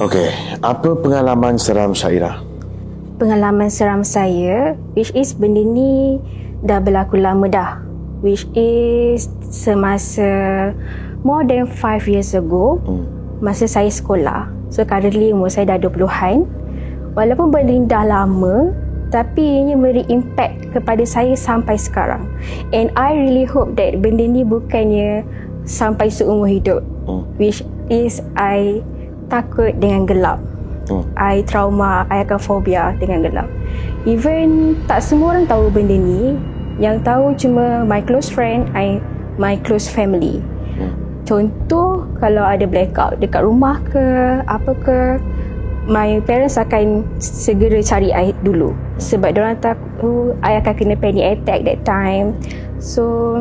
Okey, apa pengalaman seram Syairah? Pengalaman seram saya, which is benda ni dah berlaku lama dah. Which is semasa more than 5 years ago, masa saya sekolah. So currently umur saya dah 20-an. Walaupun benda ni dah lama, tapi ianya beri impact kepada saya sampai sekarang. And I really hope that benda ni bukannya sampai seumur hidup. Which is I takut dengan gelap. I trauma, I akan fobia dengan gelap. Even tak semua orang tahu benda ni. Yang tahu cuma my close friend, my close family. Contoh, kalau ada blackout dekat rumah ke, apa ke, my parents akan segera cari I dulu. Sebab diorang takut I akan kena panic attack that time. So,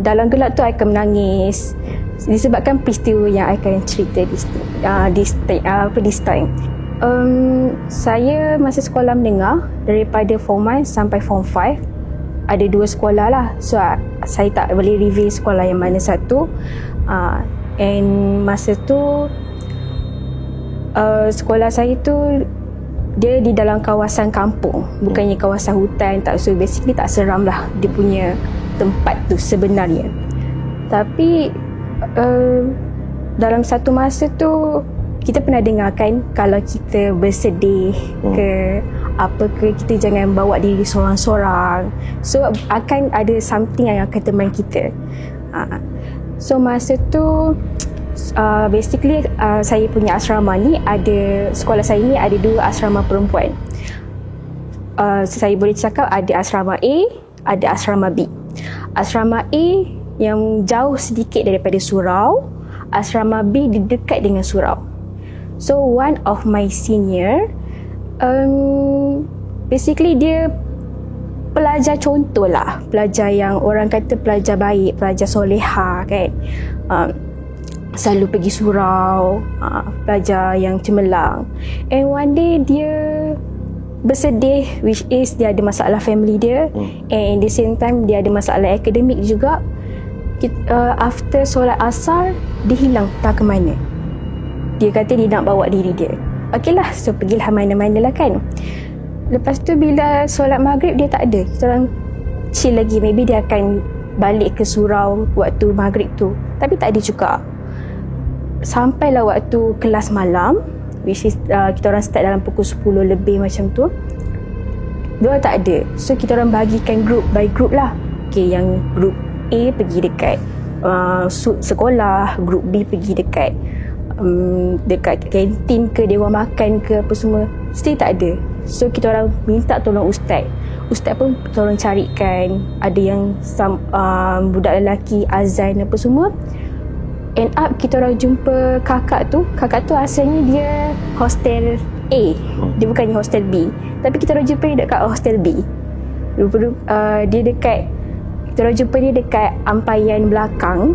dalam gelap tu I akan menangis. Disebabkan peristiwa yang I akan cerita this time. Saya masa sekolah menengah, daripada Form 1 sampai Form 5, ada 2 sekolah lah. So, saya tak boleh reveal sekolah yang mana satu. And masa tu, sekolah saya tu, dia di dalam kawasan kampung. Bukannya kawasan hutan. So, basically tak seram lah dia punya tempat tu sebenarnya. Tapi, dalam satu masa tu kita pernah dengar kan, kalau kita bersedih ke apa ke, kita jangan bawa diri seorang-seorang. So akan ada something yang akan teman kita. So masa tu basically saya punya asrama ni ada, sekolah saya ni ada 2 asrama perempuan. Saya boleh cakap ada asrama A, ada asrama B. Asrama A yang jauh sedikit daripada surau, asrama B dekat dengan surau. So one of my senior, basically dia pelajar contoh lah, pelajar yang orang kata pelajar baik, pelajar soleha kan, selalu pergi surau, pelajar yang cemerlang. And one day dia bersedih, which is dia ada masalah family dia, and at the same time dia ada masalah akademik juga. After solat asar, dia hilang tak ke mana. Dia kata dia nak bawa diri dia. Okey lah, so pergilah mana-mana lah kan. Lepas tu bila solat maghrib dia tak ada. Kita orang chill lagi, maybe dia akan balik ke surau waktu maghrib tu. Tapi tak ada juga. Sampailah waktu kelas malam, which is kita orang start dalam pukul 10 lebih macam tu, dia tak ada. So kita orang bagikan group by group lah. Okay, yang group A pergi dekat sekolah, group B pergi dekat kantin ke, dewan makan ke, apa semua. Still tak ada. So kita orang minta tolong ustaz. Ustaz pun tolong carikan. Ada yang budak lelaki azan apa semua. End up kita orang jumpa kakak tu. Kakak tu asalnya dia hostel A, dia bukannya hostel B. Tapi kita orang jumpa dia dekat hostel B. Dia dekat, kita orang jumpa dia dekat ampaian belakang.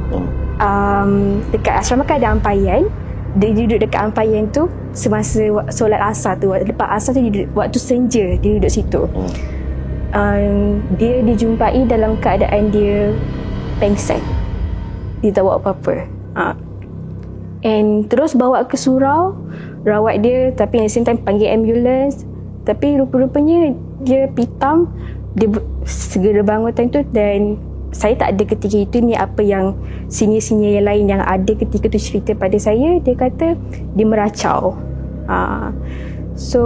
Dekat asrama kan ada ampaian. Dia duduk dekat ampaian tu semasa solat asar tu. Lepas asar tu dia duduk, waktu senja dia duduk situ. Dia dijumpai dalam keadaan dia pengsan. Dia tak buat apa-apa. And terus bawa ke surau, rawat dia, tapi at the same time panggil ambulans. Tapi rupa-rupanya dia pitam. Dia segera bangun time tu, dan saya tak ada ketika itu ni apa yang senior-senior yang lain yang ada ketika tu cerita pada saya. Dia kata dia meracau. So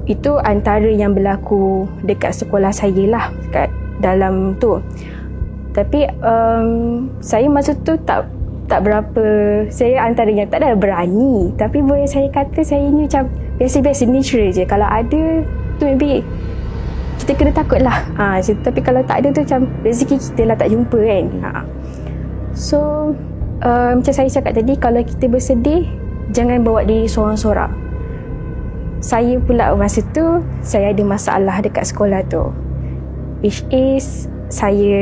itu antara yang berlaku dekat sekolah saya lah, kat dalam tu. Tapi saya masa tu tak berapa, saya antara yang tak ada berani. Tapi boleh saya kata saya ni macam biasa-biasa, natural je. Kalau ada tu maybe kita kena takut lah. Tapi kalau tak ada tu macam rezeki kita lah tak jumpa kan. So macam saya cakap tadi, kalau kita bersedih, jangan bawa diri seorang-seorang. Saya pula masa tu, saya ada masalah dekat sekolah tu, which is saya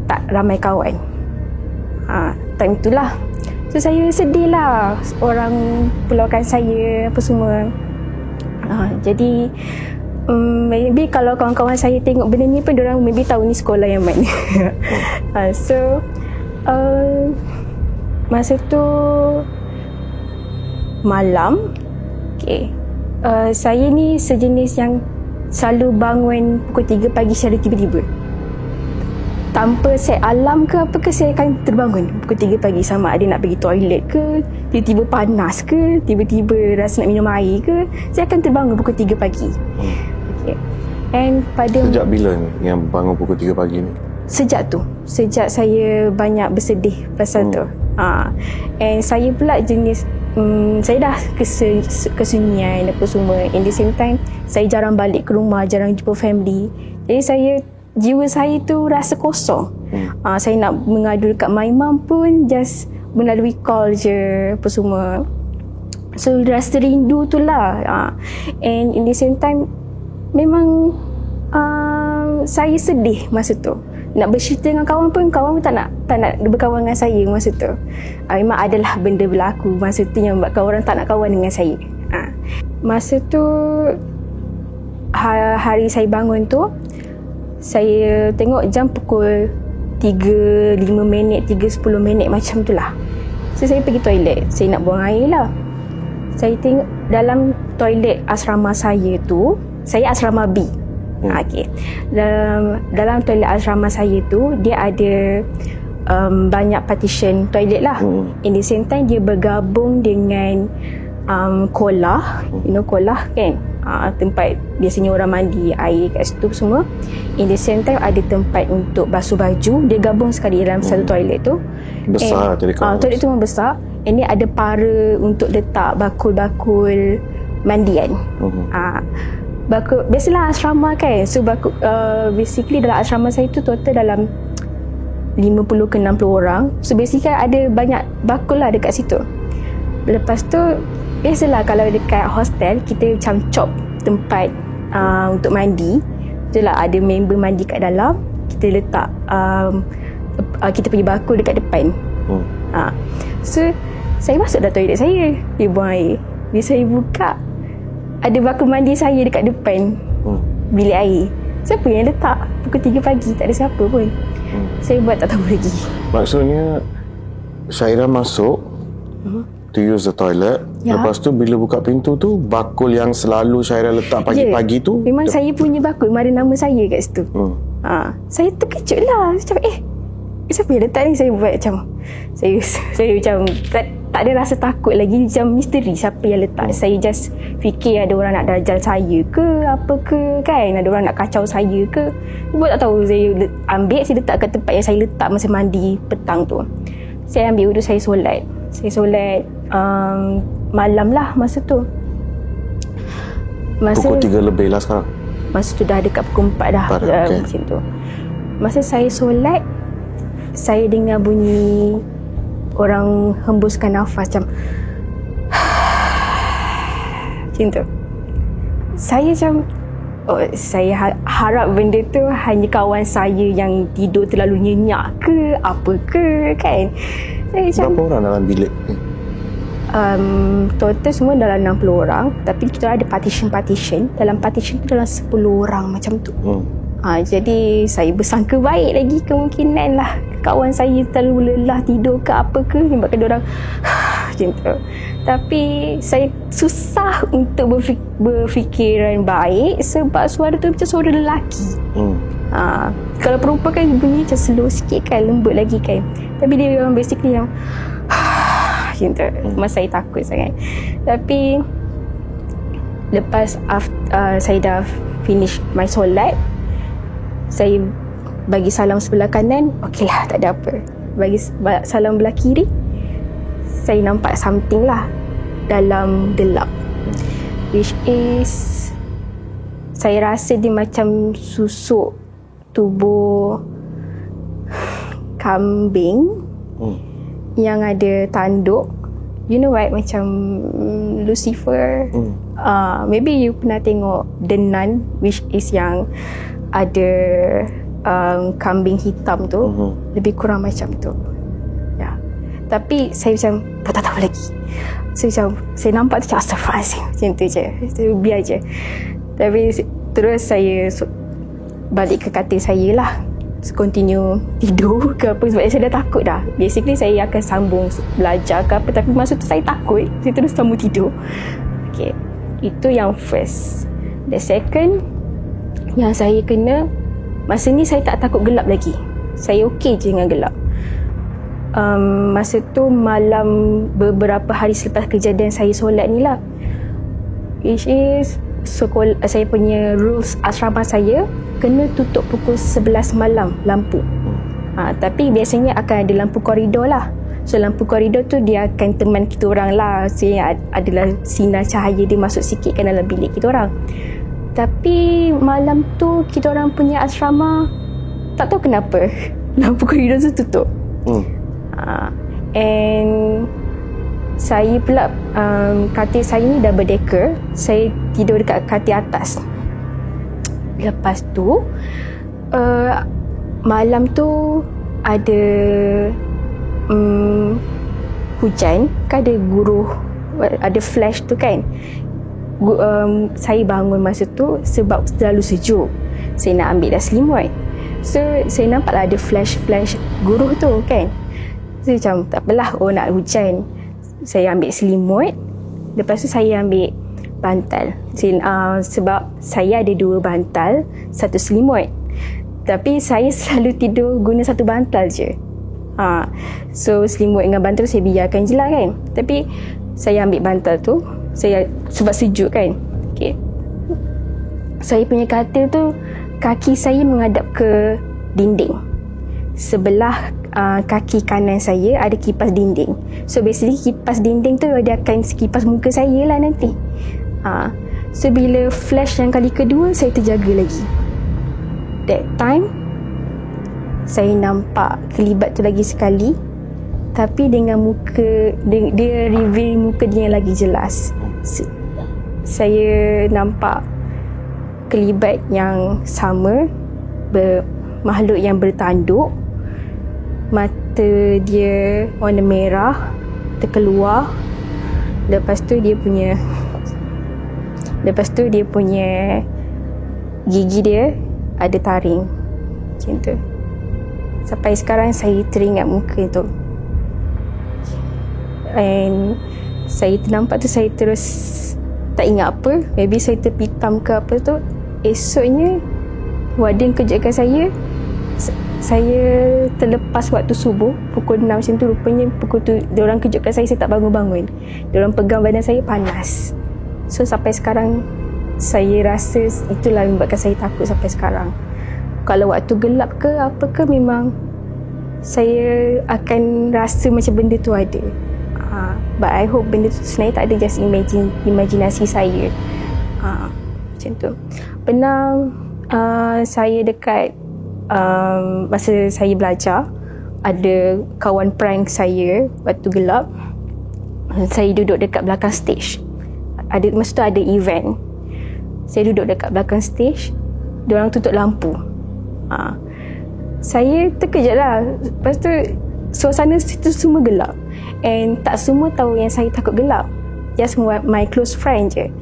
tak ramai kawan. Time itulah, so saya sedih lah. Orang pulaukan saya apa semua. Jadi maybe kalau kawan-kawan saya tengok benda ni pun, diorang maybe tahu ni sekolah yang mana. So masa tu malam, okay, saya ni sejenis yang selalu bangun pukul 3 pagi secara tiba-tiba. Tanpa set alarm ke apa ke, saya akan terbangun pukul 3 pagi. Sama ada nak pergi toilet ke, tiba-tiba panas ke, tiba-tiba rasa nak minum air ke, saya akan terbangun pukul 3 pagi. Okay. And pada Sejak bila ni yang bangun pukul 3 pagi ni? Sejak saya banyak bersedih pasal tu. And saya pula jenis saya dah kesunyian apa semua. In the same time, saya jarang balik ke rumah, jarang jumpa family. Jadi jiwa saya tu rasa kosong. Saya nak mengadu dekat my mum pun just melalui call je apa semua. So rasa rindu tu lah. And in the same time, memang saya sedih masa tu. Nak bercerita dengan kawan pun tak nak berkawan dengan saya masa tu. Memang adalah benda berlaku masa tu yang buatkan orang tak nak kawan dengan saya. Masa tu hari saya bangun tu, saya tengok jam pukul 3.5 minit, 3.10 minit macam tu lah. So saya pergi toilet, saya nak buang air lah. Saya tengok dalam toilet asrama saya tu, saya asrama B. Okay. Dalam toilet asrama saya tu, dia ada banyak partition toilet lah. In the same time, dia bergabung dengan kolah. You know kolah kan? Tempat biasanya orang mandi air kat situ semua. In the same time, ada tempat untuk basuh baju. Dia gabung sekali dalam satu toilet tu. Besar jadi toilet tu memang besar. And dia ada para untuk letak bakul-bakul mandian. Bakul, biasalah asrama kan. So basically dalam asrama saya tu total dalam 50 ke 60 orang. So basically ada banyak bakul lah dekat situ. Lepas tu biasalah kalau dekat hostel kita macam chop tempat untuk mandi. Itulah ada member mandi kat dalam, kita letak kita punya bakul dekat depan. So saya masuk dalam toilet saya, dia buang air. Bila saya buka, ada bakul mandi saya dekat depan bilik air. Siapa yang letak? Pukul 3 pagi, tak ada siapa pun. Saya buat tak tahu lagi. Maksudnya Syairah masuk to use the toilet. Lepas tu bila buka pintu tu, bakul yang selalu Syairah letak pagi-pagi tu memang saya punya bakul, ada nama saya kat situ. Saya terkejut lah. Macam siapa yang letak ni? Saya buat macam saya macam tak ada rasa takut lagi, macam misteri siapa yang letak. Saya just fikir ada orang nak dajal saya ke apa ke kan, ada orang nak kacau saya ke. Buat tak tahu. Saya ambil, saya letak kat tempat yang saya letak masa mandi petang tu. Saya ambil wuduk, saya solat malam lah masa tu. Pukul 3 lebih lah sekarang. Masa tu dah dekat pukul 4 dah. Okay. Macam tu. Masa saya solat, saya dengar bunyi orang hembuskan nafas macam macam tu. Saya macam saya harap benda tu hanya kawan saya yang tidur terlalu nyenyak ke apa ke kan. Saya macam, berapa orang dalam bilik ni? Total semua dalam 60 orang. Tapi kita ada partition. Dalam partition tu dalam 10 orang macam tu. Jadi saya bersangka baik lagi, kemungkinan lah kawan saya terlalu lelah tidur ke apa ke, menyebabkan diorang macam tu. Tapi saya susah untuk berfikiran baik sebab suara tu macam suara lelaki. Kalau perempuan kan bunyi macam slow sikit kan, lembut lagi kan. Tapi dia memang basically yang macam tu. Masa saya takut sangat. Tapi lepas saya dah finish my solat, saya bagi salam sebelah kanan, okeylah, tak ada apa. Bagi salam belah kiri, saya nampak something lah dalam gelap, which is saya rasa dia macam susuk tubuh kambing yang ada tanduk. You know what, macam Lucifer. Maybe you pernah tengok The Nun, which is yang ada kambing hitam tu. Lebih kurang macam tu ya. Tapi saya macam tak tahu lagi. Saya nampak tu macam astaghfirullahaladzim, macam tu je, biar je. Tapi terus saya balik ke katil saya lah. continue tidur ke apa, sebab saya dah takut dah. Basically saya akan sambung belajar ke apa, tapi masa tu saya takut, saya terus sambung tidur. Okay, itu yang first. The second yang saya kena, masa ni saya tak takut gelap lagi. Saya okey je dengan gelap. Masa tu malam beberapa hari selepas kejadian saya solat ni lah, which is sekolah, saya punya rules asrama saya kena tutup pukul 11 malam lampu. Tapi biasanya akan ada lampu koridor lah. So lampu koridor tu dia akan teman kita orang lah. So adalah sinar cahaya dia masuk sikit kan dalam bilik kita orang. Tapi malam tu kita orang punya asrama tak tahu kenapa lampu koridor tu tutup. And saya pula katil saya ni double decker. Saya tidur dekat katil atas. Lepas tu malam tu ada hujan, kan ada guruh, ada flash tu kan. Saya bangun masa tu sebab terlalu sejuk. Saya nak ambil dah selimut. So saya nampak lah ada flash guruh tu kan. So macam tak apalah, nak hujan. Saya ambil selimut. Lepas tu saya ambil bantal. Sebab saya ada 2 bantal, 1 selimut. Tapi saya selalu tidur guna 1 bantal je. So selimut dengan bantal saya biarkan je lah kan. Tapi saya ambil bantal tu, sebab sejuk kan. Okay. Saya punya katil tu, kaki saya menghadap ke dinding. Sebelah kaki kanan saya ada kipas dinding. So basically kipas dinding tu dia akan kipas muka saya lah nanti. So bila flash yang kali kedua, saya terjaga lagi. That time saya nampak kelibat tu lagi sekali, tapi dengan muka dia reveal muka dia yang lagi jelas. Saya nampak kelibat yang sama, makhluk yang bertanduk. Mata dia warna merah terkeluar. Lepas tu dia punya gigi dia ada taring. Macam tu. Sampai sekarang saya teringat muka tu. And saya ternampak tu, saya terus tak ingat apa. Maybe saya terpitam ke apa tu. Esoknya warden kejutkan saya. Saya terlepas waktu subuh pukul 6 macam tu. Rupanya pukul tu diorang kejutkan saya tak bangun-bangun. Diorang pegang badan saya panas. So sampai sekarang saya rasa itulah yang membuatkan saya takut sampai sekarang. Kalau waktu gelap ke apa ke, memang saya akan rasa macam benda tu ada. But I hope benda tu sebenarnya tak ada, just imajinasi saya. Macam tu. Pernah saya dekat masa saya belajar, ada kawan prank saya waktu gelap. Saya duduk dekat belakang stage. Masa tu ada event. Saya duduk dekat belakang stage. Diorang tutup lampu. Saya terkejut lah. Lepas tu suasana situ semua gelap. And tak semua tahu yang saya takut gelap. Just my close friend je.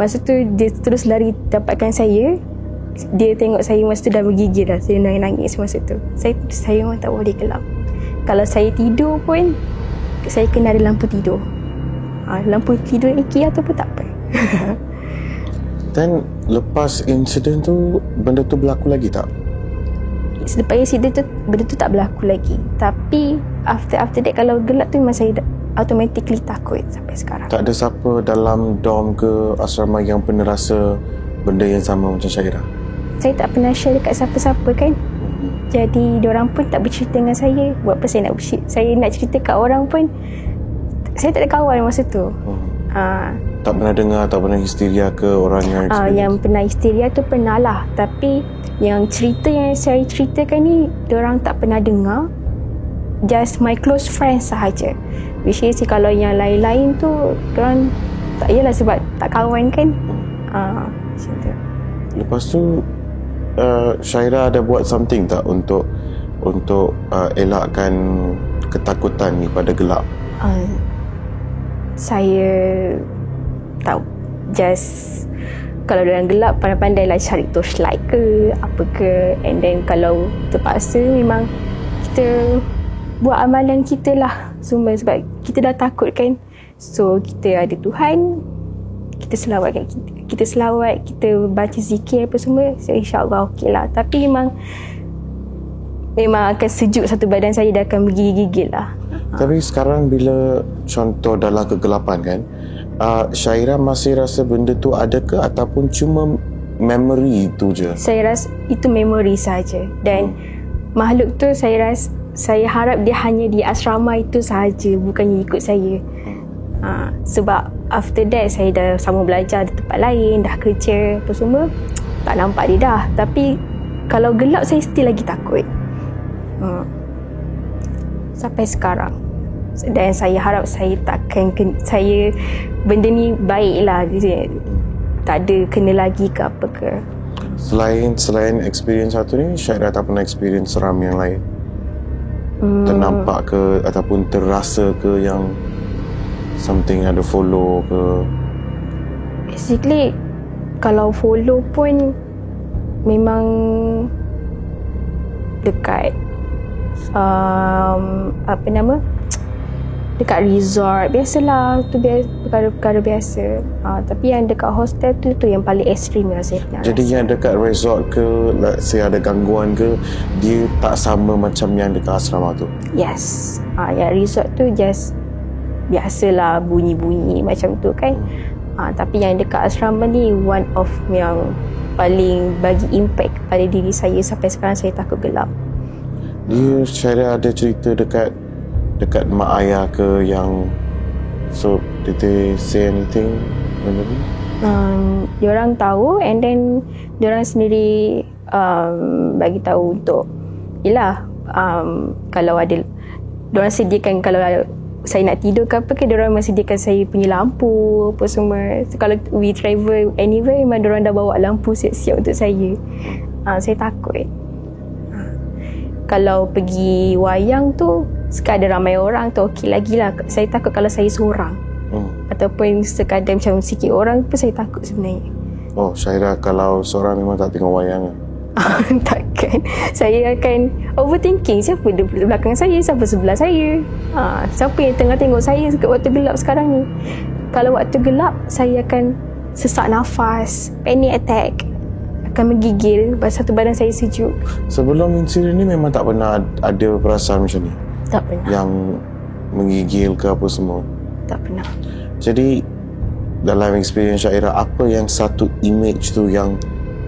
Masa tu dia terus lari dapatkan saya. Dia tengok saya masa tu dah bergigil dah. Saya nangis masa tu. Saya memang tak boleh gelap. Kalau saya tidur pun, saya kena ada lampu tidur. Lampu tidur IKEA tu pun tak apa. Dan lepas insiden tu, benda tu berlaku lagi tak? Selepas insiden tu, benda tu tak berlaku lagi. Tapi after that, kalau gelap tu memang saya automatically takut sampai sekarang. Tak ada siapa dalam dorm ke asrama yang pernah rasa benda yang sama macam Syairah? Saya tak pernah share dekat siapa-siapa kan. Jadi diorang pun tak bercerita dengan saya. Buat apa saya nak cerita kat orang pun, saya tak ada kawan masa tu. Tak pernah dengar, tak pernah histeria ke orang yang yang pernah histeria tu pernah lah. Tapi yang cerita yang saya ceritakan ni, diorang tak pernah dengar. Just my close friends sahaja. Which is kalau yang lain-lain tu, diorang tak, yelah sebab tak kawan kan. Macam tu. Lepas tu Syairah ada buat something tak untuk elakkan ketakutan ni pada gelap? Saya tahu, just kalau dalam gelap pandai-pandai lah cari torchlight ke apa ke, and then kalau terpaksa memang kita buat amalan kita lah semua, sebab kita dah takut kan. So kita ada Tuhan, kita selawat, kita baca zikir apa semua, so insyaAllah okey lah. Tapi memang akan sejuk satu badan saya, dah akan menggigil lah. Tapi sekarang bila contoh dalam kegelapan kan, Syairah masih rasa benda tu ada ke ataupun cuma memory tu je? Saya rasa itu memori saja, dan makhluk tu saya harap dia hanya di asrama itu sahaja, bukannya ikut saya. Sebab after that saya dah sama belajar di tempat lain, dah kerja apa semua, tak nampak dia dah. Tapi kalau gelap saya still lagi takut. Sampai sekarang. Dan saya harap saya takkan benda ni baiklah, tak ada kena lagi ke apa ke. Selain experience satu ni, Syairah tak pernah experience seram yang lain? Ternampak ke ataupun terasa ke yang something ada follow ke? Basically kalau follow pun memang dekat dekat resort biasalah, tu perkara-perkara biasa. Tapi yang dekat hostel tu yang paling ekstrim yang saya pernah Jadi rasa. yang dekat resort ke, let's say ada gangguan ke, dia tak sama macam yang dekat asrama tu? Yes. Yang resort tu just biasalah, bunyi-bunyi macam tu kan. Tapi yang dekat asrama ni one of yang paling bagi impact pada diri saya. Sampai sekarang saya takut gelap. Dia Syairah ada cerita dekat mak ayah ke yang, so did they say anything benda ni? Diorang tahu, and then diorang sendiri bagi tahu untuk kalau ada, diorang sediakan kalau saya nak tidur ke apa ke, diorang masih sediakan saya punya lampu apa semua. So, kalau we travel anywhere, memang diorang dah bawa lampu siap-siap untuk saya. Saya takut. Kalau pergi wayang tu sekadar ramai orang tu okey lagi lah. Saya takut kalau saya seorang, ataupun sekadar macam sikit orang pun saya takut sebenarnya. Oh, Syairah kalau seorang memang tak tengok wayang lah. Takkan. Saya akan overthinking, siapa di belakang saya, siapa sebelah saya, siapa yang tengah tengok saya waktu gelap sekarang ni. Kalau waktu gelap saya akan sesak nafas, panic attack, akan menggigil, satu badan saya sejuk. Sebelum insiden ni memang tak pernah ada perasaan macam ni? Tak pernah. Yang menggigil ke apa semua? Tak pernah. Jadi dalam experience Syairah, apa yang satu image tu yang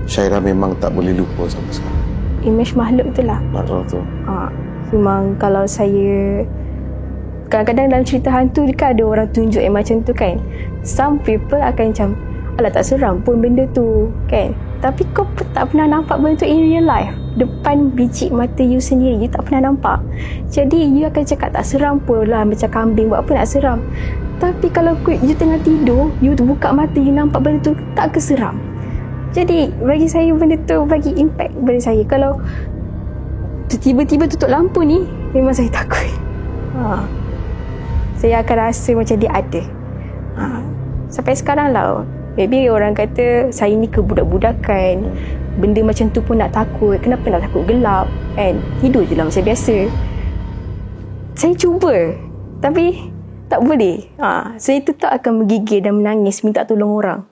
Syairah memang tak boleh lupa sampai sekarang? Image makhluk tu lah. Makhluk tu. Memang kalau saya, kadang-kadang dalam cerita hantu kan ada orang tunjuk yang macam tu kan. Some people akan macam, alah tak seram pun benda tu kan. Tapi kau tak pernah nampak benda tu in real life. Depan biji mata you sendiri, you tak pernah nampak. Jadi you akan cakap tak seram pun lah, macam kambing, buat apa nak seram. Tapi kalau you tengah tidur, you buka mata, you nampak benda tu, tak keseram. Jadi bagi saya benda tu bagi impact pada saya. Kalau tiba-tiba tutup lampu ni, memang saya takut. Saya akan rasa macam dia ada. Sampai sekarang lah, maybe orang kata saya ni kebudak-budakan, benda macam tu pun nak takut. Kenapa nak takut gelap kan? Hidup je lah macam biasa. Saya cuba, tapi tak boleh. Saya tetap akan menggigil dan menangis minta tolong orang.